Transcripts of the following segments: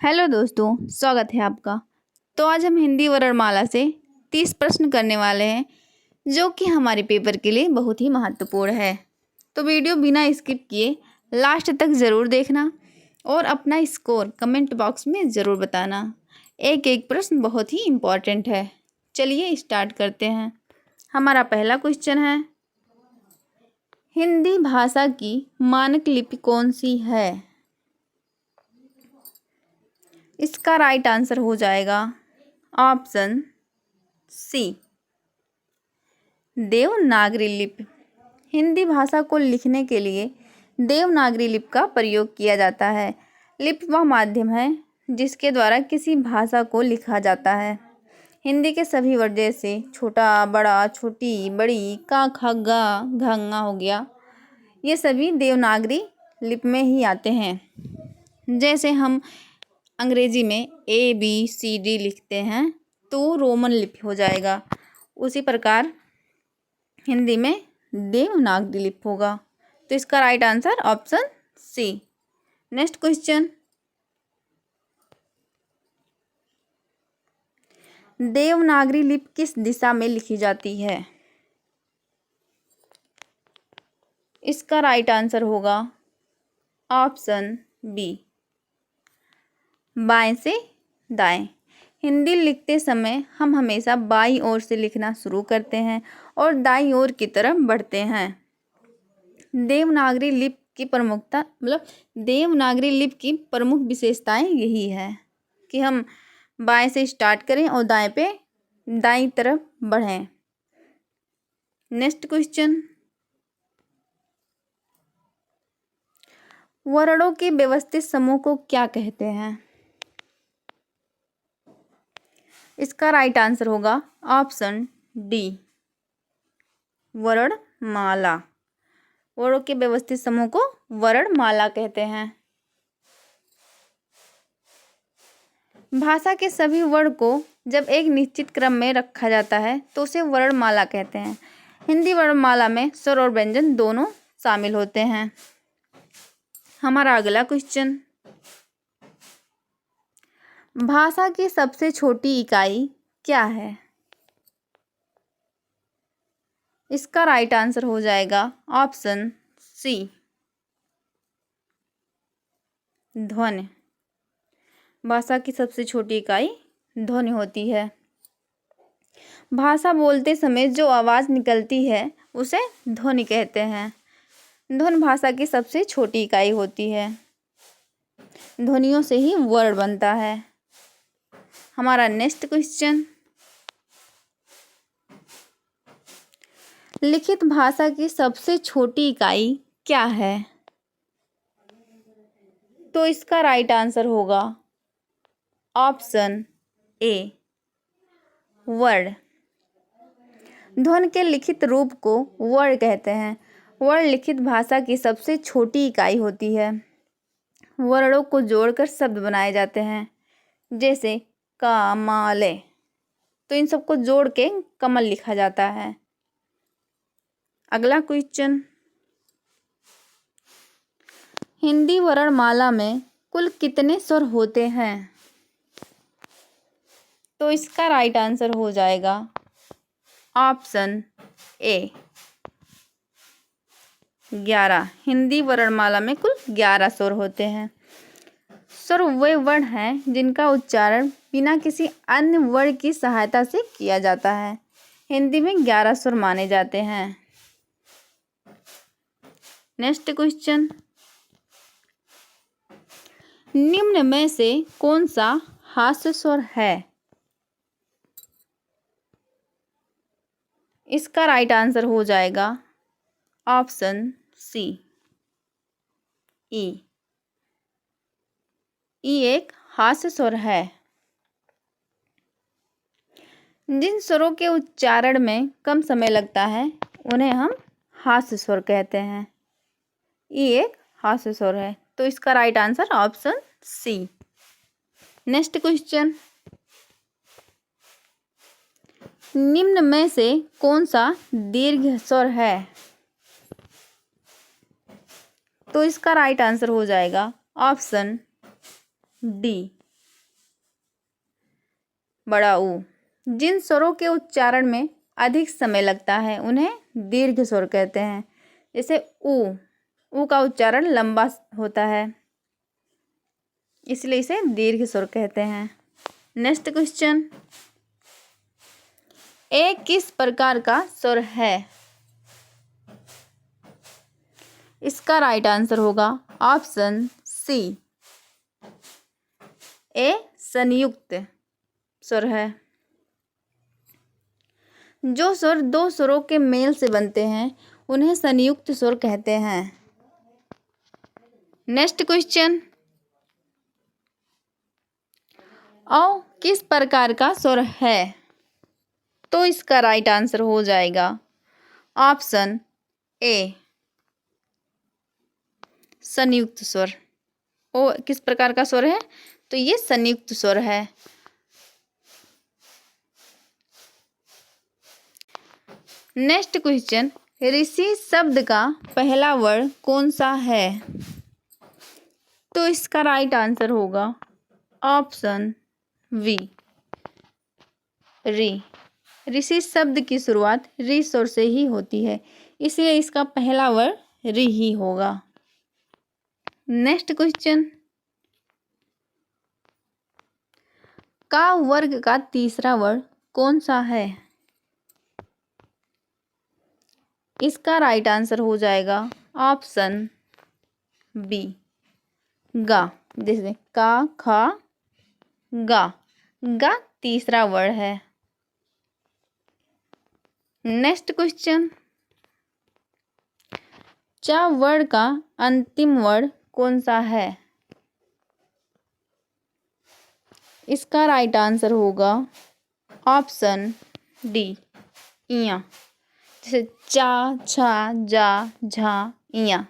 Hello दोस्तों, स्वागत है आपका। तो आज हम हिंदी वर्णमाला से 30 प्रश्न करने वाले हैं जो कि हमारे पेपर के लिए बहुत ही महत्वपूर्ण है। तो वीडियो बिना स्किप किए लास्ट तक ज़रूर देखना और अपना स्कोर कमेंट बॉक्स में ज़रूर बताना। एक एक प्रश्न बहुत ही इम्पॉर्टेंट है। चलिए स्टार्ट करते हैं। हमारा पहला क्वेश्चन है, हिंदी भाषा की मानक लिपि कौन सी है? इसका राइट आंसर हो जाएगा ऑप्शन सी, देवनागरी लिपि। हिंदी भाषा को लिखने के लिए देवनागरी लिपि का प्रयोग किया जाता है। लिपि वह माध्यम है जिसके द्वारा किसी भाषा को लिखा जाता है। हिंदी के सभी वर्ड जैसे छोटा, बड़ा, छोटी, बड़ी, का, खा, गा, घंगा हो गया, ये सभी देवनागरी लिपि में ही आते हैं। जैसे हम अंग्रेजी में ABCD लिखते हैं तो रोमन लिपि हो जाएगा, उसी प्रकार हिंदी में देवनागरी लिपि होगा। तो इसका right answer option C. Next question, Devanagari लिपि किस दिशा में लिखी जाती है? इसका राइट आंसर होगा ऑप्शन बी, बाएं से दाएं। हिंदी लिखते समय हम हमेशा बाईं ओर से लिखना शुरू करते हैं और दाईं ओर की तरफ बढ़ते हैं। देवनागरी लिपि की प्रमुखता देवनागरी लिपि की प्रमुख विशेषताएं यही है कि हम बाएं से स्टार्ट करें और दाईं तरफ बढ़ें। नेक्स्ट क्वेश्चन, वर्णों के व्यवस्थित समूह को क्या कहते हैं? इसका राइट आंसर होगा ऑप्शन डी, वर्णमाला। वर्णों के व्यवस्थित समूह को वर्णमाला कहते हैं। भाषा के सभी वर्ण को जब एक निश्चित क्रम में रखा जाता है तो उसे वर्णमाला कहते हैं। हिंदी वर्णमाला में स्वर और व्यंजन दोनों शामिल होते हैं। हमारा अगला क्वेश्चन, भाषा की सबसे छोटी इकाई क्या है? इसका राइट आंसर हो जाएगा ऑप्शन सी, ध्वनि। भाषा की सबसे छोटी इकाई ध्वनि होती है। भाषा बोलते समय जो आवाज़ निकलती है उसे ध्वनि कहते हैं। ध्वनि भाषा की सबसे छोटी इकाई होती है। ध्वनियों से ही वर्ण बनता है। हमारा नेक्स्ट क्वेश्चन, लिखित भाषा की सबसे छोटी इकाई क्या है? तो इसका राइट आंसर होगा ऑप्शन ए, वर्ड। ध्वनि के लिखित रूप को वर्ड कहते हैं। वर्ड लिखित भाषा की सबसे छोटी इकाई होती है। वर्णों को जोड़कर शब्द बनाए जाते हैं, जैसे कमल, तो इन सबको जोड़ के कमल लिखा जाता है। अगला क्वेश्चन, हिंदी वर्णमाला में कुल कितने स्वर होते हैं? तो इसका राइट आंसर हो जाएगा ऑप्शन ए, 11। हिंदी वर्णमाला में कुल 11 स्वर होते हैं। स्वर वे वर्ण हैं जिनका उच्चारण बिना किसी अन्य वर्ण की सहायता से किया जाता है। हिंदी में 11 स्वर माने जाते हैं। नेक्स्ट क्वेश्चन, निम्न में से कौन सा हास्य स्वर है? इसका राइट आंसर हो जाएगा ऑप्शन सी, ई। ई एक हास्य स्वर है। जिन स्वरों के उच्चारण में कम समय लगता है उन्हें हम हास्य स्वर कहते हैं। ई एक हास्य स्वर है, तो इसका right answer option C. Next question, निम्न में से कौन सा दीर्घ स्वर है? तो इसका राइट आंसर हो जाएगा ऑप्शन डी, बड़ा ऊ। जिन स्वरों के उच्चारण में अधिक समय लगता है उन्हें दीर्घ स्वर कहते हैं। जैसे ऊ का उच्चारण लंबा होता है, इसलिए इसे दीर्घ स्वर कहते हैं। नेक्स्ट क्वेश्चन, ए किस प्रकार का स्वर है? इसका राइट आंसर होगा ऑप्शन सी, ए संयुक्त स्वर है। जो स्वर दो स्वरों के मेल से बनते हैं उन्हें संयुक्त स्वर कहते हैं। नेक्स्ट क्वेश्चन, औ किस प्रकार का स्वर है? तो इसका राइट आंसर हो जाएगा ऑप्शन ए, संयुक्त स्वर। ओ किस प्रकार का स्वर है? तो ये संयुक्त स्वर है। नेक्स्ट क्वेश्चन, ऋषि शब्द का पहला वर्ण कौन सा है? तो इसका राइट आंसर होगा ऑप्शन वी, री। ऋषि शब्द की शुरुआत री स्वर से ही होती है, इसलिए इसका पहला वर्ण री ही होगा। नेक्स्ट क्वेश्चन, का वर्ग का तीसरा वर्ण कौन सा है? इसका राइट आंसर हो जाएगा ऑप्शन बी, गा। जैसे का, खा, गा। गा तीसरा वर्ण है। नेक्स्ट क्वेश्चन, चा वर्ण का अंतिम वर्ण कौन सा है? इसका राइट आंसर होगा ऑप्शन डी, इया। जैसे चा, छा, जा, झा, इया।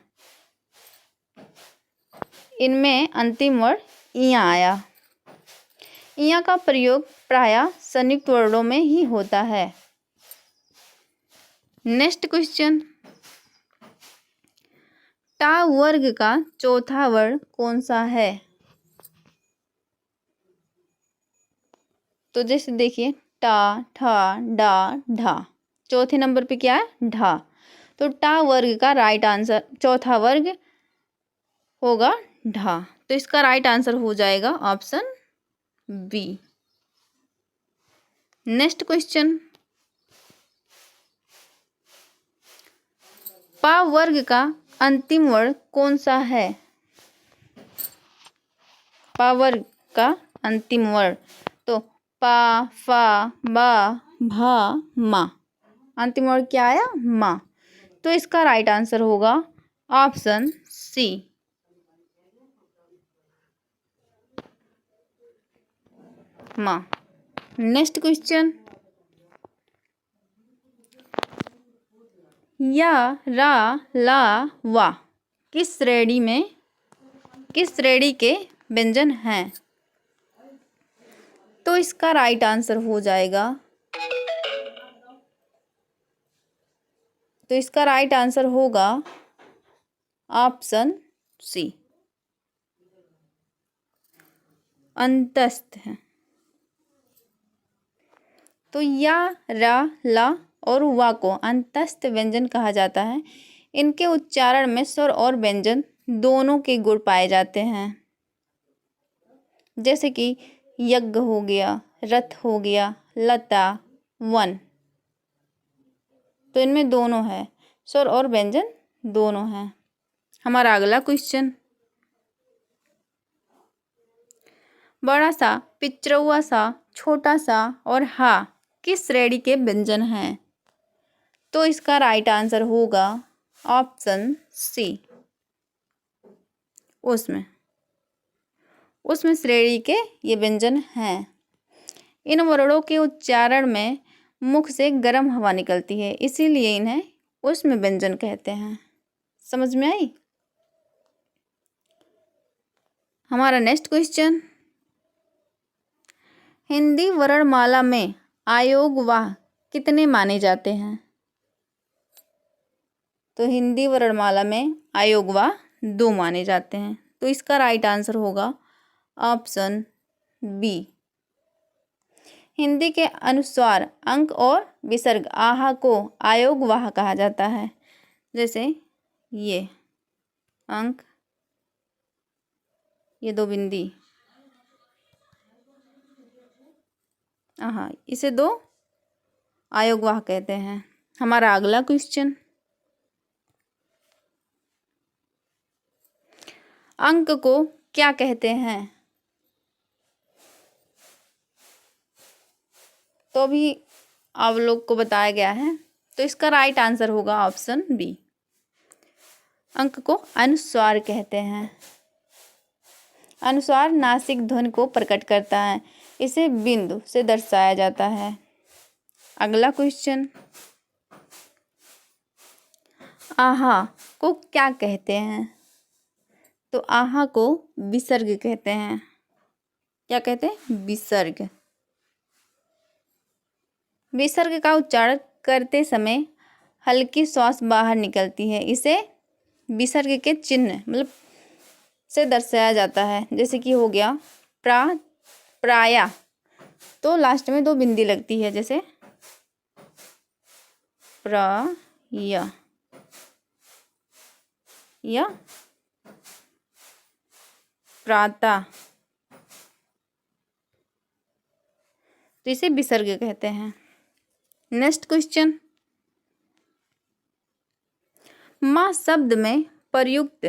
इनमें अंतिम वर्ण इया आया। इया का प्रयोग प्रायः संयुक्त वर्णों में ही होता है। नेक्स्ट क्वेश्चन, टा वर्ग का चौथा वर्ण कौन सा है? तो जैसे देखिए टा, ठा, डा, ढा। चौथे नंबर पे क्या है? ढा। तो टा वर्ग का राइट आंसर, चौथा वर्ग होगा ढा। तो इसका राइट आंसर हो जाएगा ऑप्शन बी। नेक्स्ट क्वेश्चन, पा वर्ग का अंतिम वर्ण कौन सा है? पा वर्ग का अंतिम वर्ण, तो पा, फा, बा, भा, मा। अंतिम वर्ण क्या आया? मा। तो इसका राइट आंसर होगा ऑप्शन सी, मा। नेक्स्ट क्वेश्चन, या, रा, ला, वा किस श्रेणी के व्यंजन हैं? तो इसका राइट आंसर हो जाएगा, तो इसका राइट आंसर होगा ऑप्शन सी, अंतस्थ है। तो या, रा, ला और वा को अंतस्थ व्यंजन कहा जाता है। इनके उच्चारण में स्वर और व्यंजन दोनों के गुण पाए जाते हैं। जैसे कि यज्ञ हो गया, रथ हो गया, लता, वन। तो इनमें दोनों है, स्वर और व्यंजन दोनों हैं। हमारा अगला क्वेश्चन, बड़ा सा, पिचरौआ सा, छोटा सा और हा किस श्रेणी के व्यंजन हैं? तो इसका राइट आंसर होगा ऑप्शन सी, उसमें श्रेणी के ये व्यंजन हैं। इन वर्णों के उच्चारण में मुख से गर्म हवा निकलती है, इसीलिए इन्हें उसमें व्यंजन कहते हैं। समझ में आई? हमारा नेक्स्ट क्वेश्चन, हिंदी वर्णमाला में आयोगवाह कितने माने जाते हैं? तो हिंदी वर्णमाला में आयोगवाह 2 माने जाते हैं। तो इसका राइट आंसर होगा ऑप्शन बी। हिंदी के अनुस्वार अंक और विसर्ग आहा को आयोगवाह कहा जाता है। जैसे ये अंक, ये दो बिंदी, आहा, इसे दो आयोगवाह कहते हैं। हमारा अगला क्वेश्चन, अंक को क्या कहते हैं? तो भी आप लोग को बताया गया है, तो इसका राइट आंसर होगा ऑप्शन बी। अंक को अनुस्वार कहते हैं। अनुस्वार नासिक ध्वनि को प्रकट करता है, इसे बिंदु से दर्शाया जाता है। अगला क्वेश्चन, आहा को क्या कहते हैं? तो आहा को विसर्ग कहते हैं। क्या कहते हैं? विसर्ग। विसर्ग का उच्चारण करते समय हल्की श्वास बाहर निकलती है, इसे विसर्ग के चिन्ह मतलब से दर्शाया जाता है। जैसे कि हो गया प्राया, तो लास्ट में दो बिंदी लगती है, जैसे प्राया या प्राता, तो इसे विसर्ग कहते हैं। नेक्स्ट क्वेश्चन, माँ शब्द में प्रयुक्त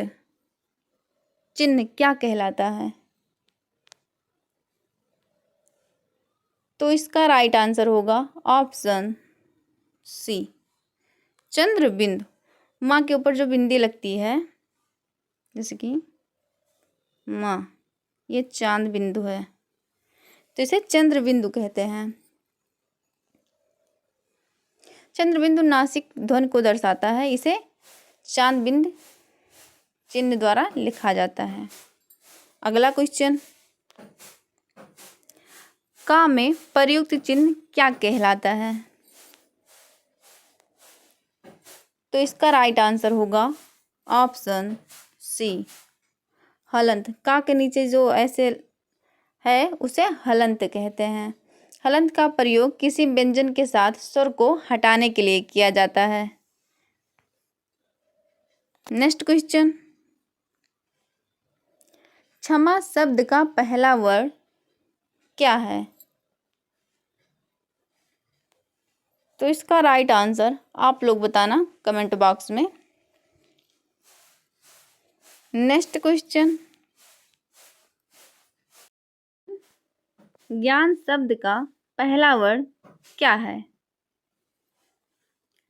चिन्ह क्या कहलाता है? तो इसका राइट आंसर होगा ऑप्शन सी, चंद्र बिंदु। माँ के ऊपर जो बिंदी लगती है, जैसे कि माँ, ये चांद बिंदु है, तो इसे चंद्र बिंदु कहते हैं। चंद्र बिंदु नासिक ध्वनि को दर्शाता है, इसे चांद बिंदु चिन्ह द्वारा लिखा जाता है। अगला क्वेश्चन, का में प्रयुक्त चिन्ह क्या कहलाता है? तो इसका राइट आंसर होगा ऑप्शन सी, हलंत। का के नीचे जो ऐसे है उसे हलंत कहते हैं। हलंत का प्रयोग किसी व्यंजन के साथ स्वर को हटाने के लिए किया जाता है। नेक्स्ट क्वेश्चन, क्षमा शब्द का पहला वर्ड क्या है? तो इसका राइट आंसर आप लोग बताना कमेंट बॉक्स में। नेक्स्ट क्वेश्चन, ज्ञान शब्द का पहला वर्ड क्या है?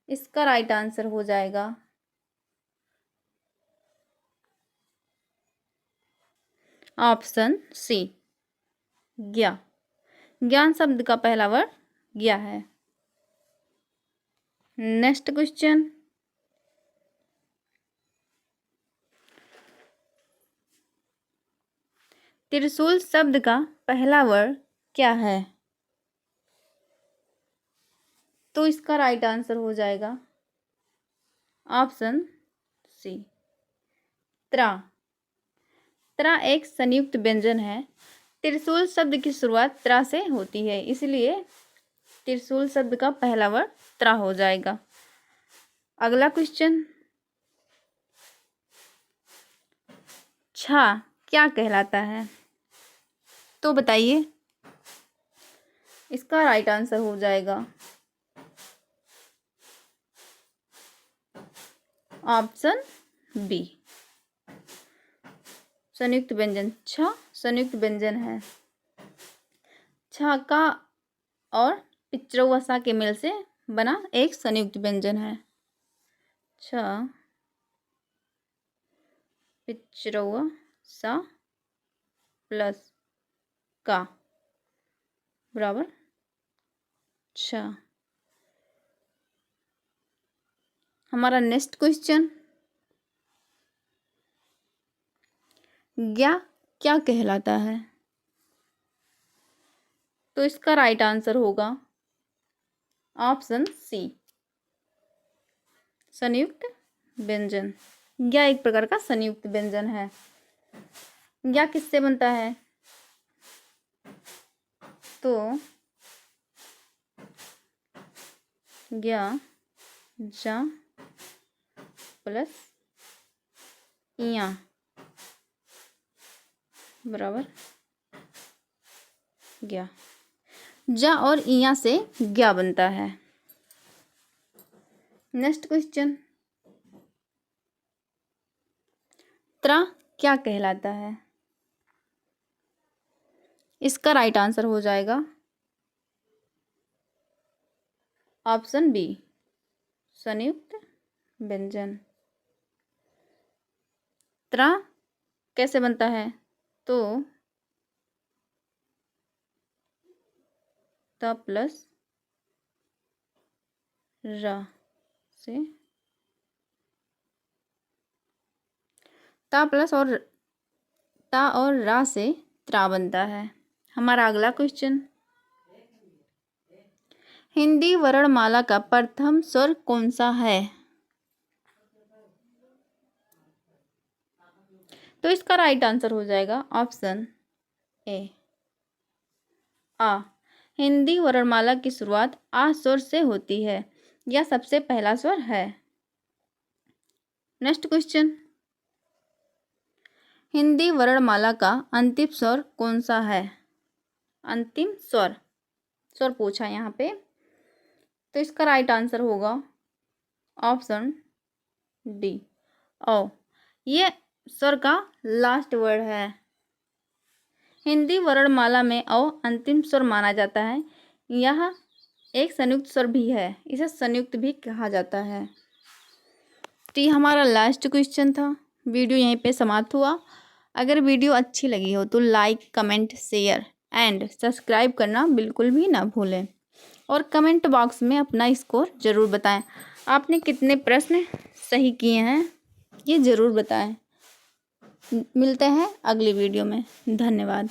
इसका राइट आंसर हो जाएगा ऑप्शन सी, ज्ञा। ज्ञान शब्द का पहला वर्ड ज्ञा है। नेक्स्ट क्वेश्चन, त्रिशूल शब्द का पहला वर्ड क्या है? तो इसका राइट आंसर हो जाएगा ऑप्शन सी, त्रा। त्रा एक संयुक्त व्यंजन है। त्रिशूल शब्द की शुरुआत त्रा से होती है, इसलिए त्रिशूल शब्द का पहला वर्ड त्रा हो जाएगा। अगला क्वेश्चन, छा क्या कहलाता है? तो बताइए। इसका राइट आंसर हो जाएगा ऑप्शन बी, संयुक्त व्यंजन। छ संयुक्त व्यंजन है। छ का और पिचरौआ सा के मेल से बना एक संयुक्त व्यंजन है। छ पिचरौआ सा प्लस का बराबर छ। हमारा नेक्स्ट क्वेश्चन, ज्ञा क्या कहलाता है? तो इसका राइट आंसर होगा ऑप्शन सी, संयुक्त व्यंजन। ज्ञा एक प्रकार का संयुक्त व्यंजन है। ज्ञा किससे बनता है? तो ज्ञा जा प्लस इया बराबर ज्ञा। जा और इया से ज्ञा बनता है। नेक्स्ट क्वेश्चन, त्रा क्या कहलाता है? इसका राइट आंसर हो जाएगा ऑप्शन बी, संयुक्त व्यंजन। त्रा कैसे बनता है? तो त प्लस र से ता प्लस और ता और रा से त्रा बनता है। हमारा अगला क्वेश्चन, हिंदी वर्णमाला का प्रथम स्वर कौन सा है? तो इसका राइट आंसर हो जाएगा ऑप्शन ए, आ। हिंदी वर्णमाला की शुरुआत आ स्वर से होती है। यह सबसे पहला स्वर है। नेक्स्ट क्वेश्चन, हिंदी वर्णमाला का अंतिम स्वर कौन सा है? अंतिम स्वर स्वर पूछा यहाँ पे, तो इसका राइट आंसर होगा ऑप्शन डी, ओ। ये स्वर का लास्ट वर्ड है। हिंदी वर्णमाला में ओ अंतिम स्वर माना जाता है। यह एक संयुक्त स्वर भी है, इसे संयुक्त भी कहा जाता है। तो ये हमारा लास्ट क्वेश्चन था। वीडियो यहीं पे समाप्त हुआ। अगर वीडियो अच्छी लगी हो तो like, comment, share and subscribe करना बिल्कुल भी ना भूलें और कमेंट बॉक्स में अपना स्कोर ज़रूर बताएं। आपने कितने प्रश्न सही किए हैं ये ज़रूर बताएं। मिलते हैं अगली वीडियो में। धन्यवाद।